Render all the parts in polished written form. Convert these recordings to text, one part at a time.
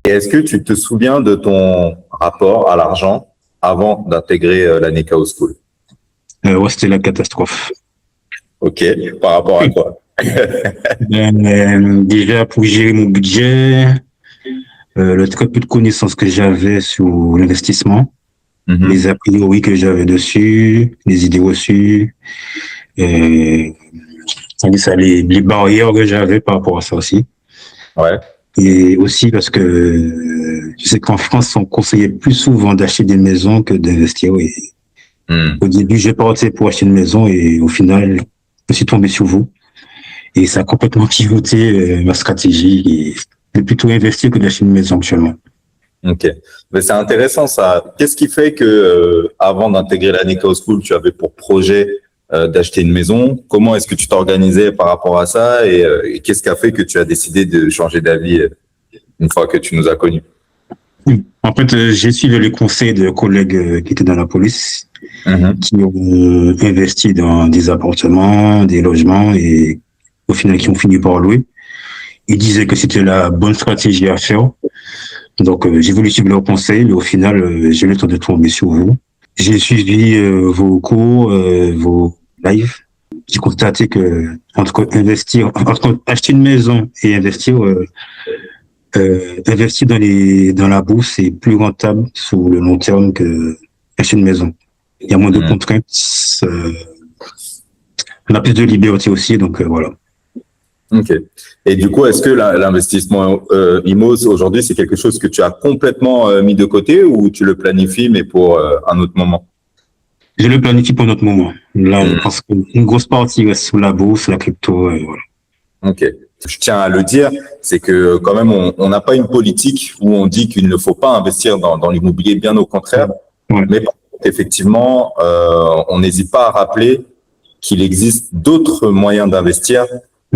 Et est-ce que tu te souviens de ton rapport à l'argent avant d'intégrer la Nekao School? Ouais, c'était la catastrophe. Ok, par rapport à quoi? Déjà, pour gérer mon budget, le très peu de connaissances que j'avais sur l'investissement, les a priori que j'avais dessus, les idées reçues, et les barrières que j'avais par rapport à ça aussi. Ouais. Et aussi parce que je sais qu'en France, on conseillait plus souvent d'acheter des maisons que d'investir. Et au début, j'ai parti pour acheter une maison et au final, je suis tombé sur vous. Et ça a complètement pivoté ma stratégie et de plutôt investir que d'acheter une maison actuellement. Ok, mais c'est intéressant ça. Qu'est-ce qui fait que avant d'intégrer la Nekao School, tu avais pour projet d'acheter une maison? Comment est-ce que tu t'organisais par rapport à ça et qu'est-ce qui a fait que tu as décidé de changer d'avis une fois que tu nous as connus? En fait, j'ai suivi les conseils de collègues qui étaient dans la police, qui ont investi dans des appartements, des logements et au final qui ont fini par louer. Ils disaient que c'était la bonne stratégie à faire. Donc, j'ai voulu suivre leurs conseils, mais au final, j'ai eu le temps de tomber sur vous. J'ai suivi vos cours, vos lives. J'ai constaté que entre acheter une maison et investir, investir dans la bourse, c'est plus rentable sur le long terme que acheter une maison. Il y a moins de contraintes, on a plus de liberté aussi, donc voilà. Ok. Et du coup, est-ce que l'investissement IMO aujourd'hui, c'est quelque chose que tu as complètement mis de côté ou tu le planifies, mais pour un autre moment? Je le planifie pour notre moment. Là, parce qu'une grosse partie reste sous la bourse, la crypto, et voilà. Ok. Je tiens à le dire, c'est que quand même, on n'a pas une politique où on dit qu'il ne faut pas investir dans l'immobilier, bien au contraire. Ouais. Mais par contre, effectivement, on n'hésite pas à rappeler qu'il existe d'autres moyens d'investir.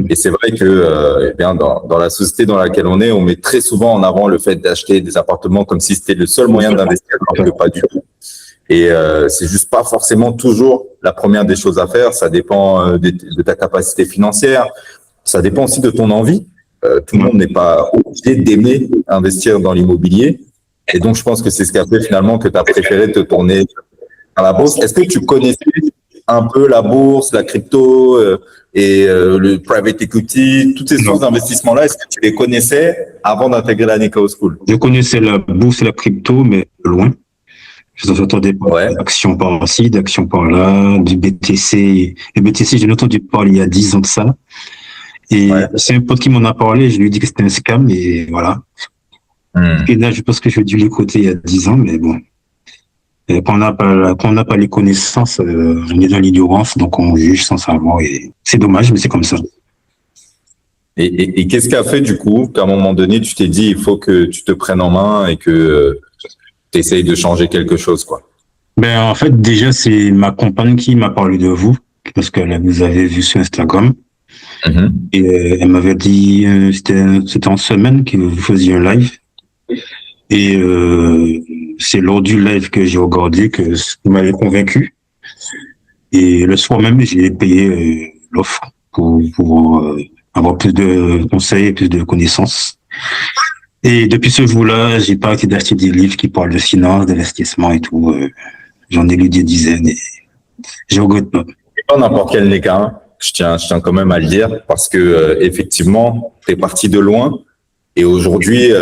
Et c'est vrai que eh bien, dans la société dans laquelle on met très souvent en avant le fait d'acheter des appartements comme si c'était le seul moyen d'investir, alors que pas du tout. Et c'est juste pas forcément toujours la première des choses à faire. Ça dépend de ta capacité financière. Ça dépend aussi de ton envie. Tout le monde n'est pas obligé d'aimer investir dans l'immobilier. Et donc, je pense que c'est ce qui a fait finalement que tu as préféré te tourner à la bourse. Est-ce que tu connaissais un peu la bourse, la crypto et le private equity, toutes ces sources d'investissement-là, est-ce que tu les connaissais avant d'intégrer la Nekao School? Je connaissais la bourse et la crypto, mais de loin. Je n'entendais pas d'actions par-ci, d'actions par-là, du BTC. Le BTC, j'ai entendu parler il y a 10 ans de ça. Et c'est un pote qui m'en a parlé, je lui ai dit que c'était un scam, et voilà. Et là, je pense que j'ai dû l'écouter il y a 10 ans, mais bon. Quand on n'a pas les connaissances, on est dans l'ignorance, donc on juge sans savoir, et c'est dommage, mais c'est comme ça. Et qu'est-ce qui a fait du coup qu'à un moment donné, tu t'es dit il faut que tu te prennes en main et que tu essayes de changer quelque chose, quoi? Ben, en fait, déjà, c'est ma compagne qui m'a parlé de vous, parce qu'elle vous avait vu sur Instagram. Et elle m'avait dit, c'était en semaine que vous faisiez un live. Et c'est lors du live que j'ai regardé que vous m'avez convaincu. Et le soir même, j'ai payé l'offre pour pouvoir avoir plus de conseils et plus de connaissances. Et depuis ce jour-là, j'ai pas arrêté d'acheter des livres qui parlent de finance, d'investissement et tout. J'en ai lu des dizaines et je regrette pas. Pas n'importe quel Neka, hein. Je tiens quand même à le dire parce que effectivement, tu es parti de loin et aujourd'hui,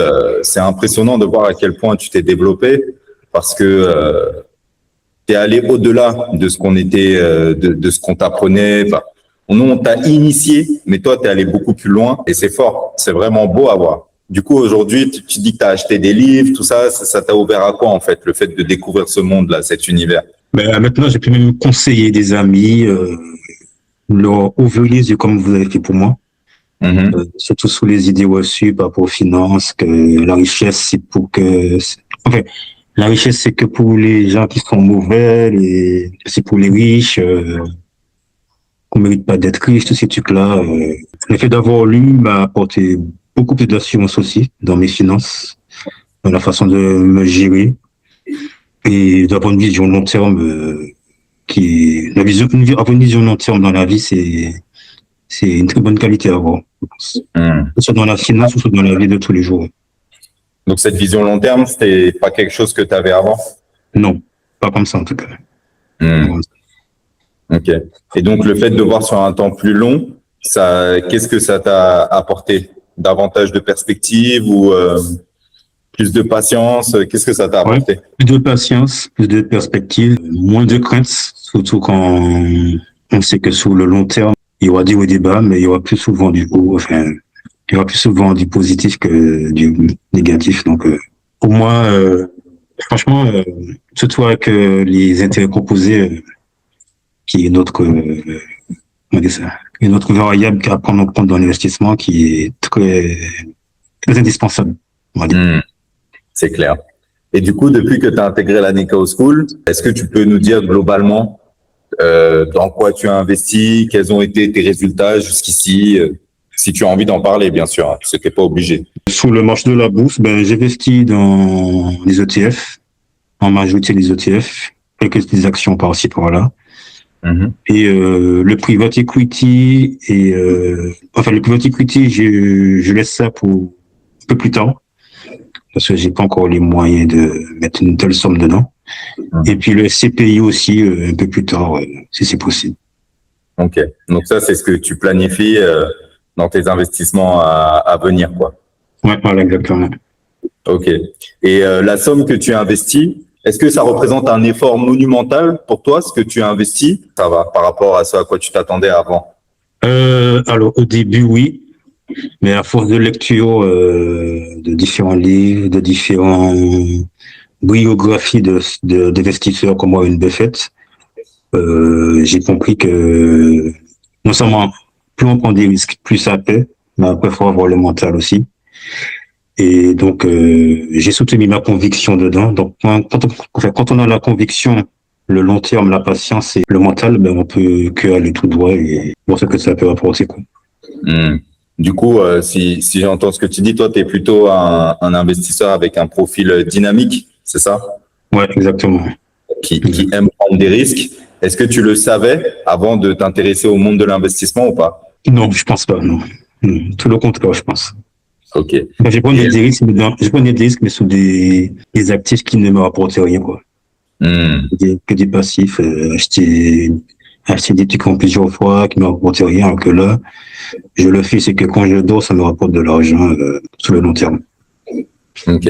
c'est impressionnant de voir à quel point tu t'es développé parce que tu es allé au-delà de ce qu'on était, de ce qu'on t'apprenait. Enfin, nous, on t'a initié, mais toi, tu es allé beaucoup plus loin et c'est fort. C'est vraiment beau à voir. Du coup, aujourd'hui, tu dis que tu as acheté des livres, tout ça, ça t'a ouvert à quoi en fait, le fait de découvrir ce monde-là, cet univers? Ben, maintenant, j'ai pu même conseiller des amis, leur ouvrir les yeux comme vous avez fait pour moi. Surtout sous les idées reçues par rapport aux finances, que la richesse, c'est pour que... Enfin, la richesse, c'est que pour les gens qui sont mauvais, c'est pour les riches, qu'on ne mérite pas d'être riche, tous ces trucs-là. Le fait d'avoir lu m'a apporté beaucoup plus d'assurance aussi dans mes finances, dans la façon de me gérer et d'avoir une vision long terme avoir une vision long terme dans la vie, c'est une très bonne qualité à avoir, je pense. Que ce soit dans la finance ou soit dans la vie de tous les jours. Donc, cette vision long terme, c'était pas quelque chose que tu avais avant? Non, pas comme ça en tout cas. Ok. Et donc, le fait de voir sur un temps plus long, qu'est-ce que ça t'a apporté? Davantage de perspective ou plus de patience? Qu'est-ce que ça t'a apporté? Plus de patience, plus de perspective, moins de craintes, surtout quand on sait que sur le long terme, il y aura des hauts et des bas, mais il y aura plus souvent il y aura plus souvent du positif que du négatif. Donc, pour moi, franchement, surtout avec les intérêts composés, qui est comment dire ça, une autre variable à prendre en compte dans l'investissement qui est très indispensable. On va dire. C'est clair. Et du coup, depuis que tu as intégré la Nikao School, est-ce que tu peux nous dire globalement dans quoi tu as investi, quels ont été tes résultats jusqu'ici, si tu as envie d'en parler, bien sûr, hein, parce que tu n'es pas obligé. Sur le marché de la bourse, j'investis dans les ETF, en majorité les ETF, quelques petites actions par-ci, par-là. Et le private equity le private equity, je laisse ça pour un peu plus tard parce que j'ai pas encore les moyens de mettre une telle somme dedans. Et puis le CPI aussi un peu plus tard, si c'est possible. Ok. Donc ça, c'est ce que tu planifies dans tes investissements à venir, quoi. Ouais, voilà, exactement. Ok. Et la somme que tu as investie, est-ce que ça représente un effort monumental pour toi, ce que tu as investi? Ça va par rapport à ce à quoi tu t'attendais avant? Alors, au début, oui. Mais à force de lecture de différents livres, de différentes biographies d'investisseurs comme Warren Buffett, j'ai compris que non seulement plus on prend des risques, plus ça paie, mais après, il faut avoir le mental aussi. Et donc, j'ai soutenu ma conviction dedans. Donc, quand on a la conviction, le long terme, la patience et le mental, on peut que aller tout droit et voir ce que ça peut apporter, quoi. Du coup, si j'entends ce que tu dis, toi, tu es plutôt un investisseur avec un profil dynamique, c'est ça? Ouais, exactement. Qui aime prendre des risques. Est-ce que tu le savais avant de t'intéresser au monde de l'investissement ou pas? Non, je pense pas, non. Tout le contraire, je pense. Ok. J'ai pris des risques, mais sur des actifs qui ne me rapportent rien, quoi. Que des passifs, acheter des trucs en plusieurs fois qui ne me rapportent rien, alors que là, je le fais, c'est que quand je dors, ça me rapporte de l'argent sur le long terme. Ok.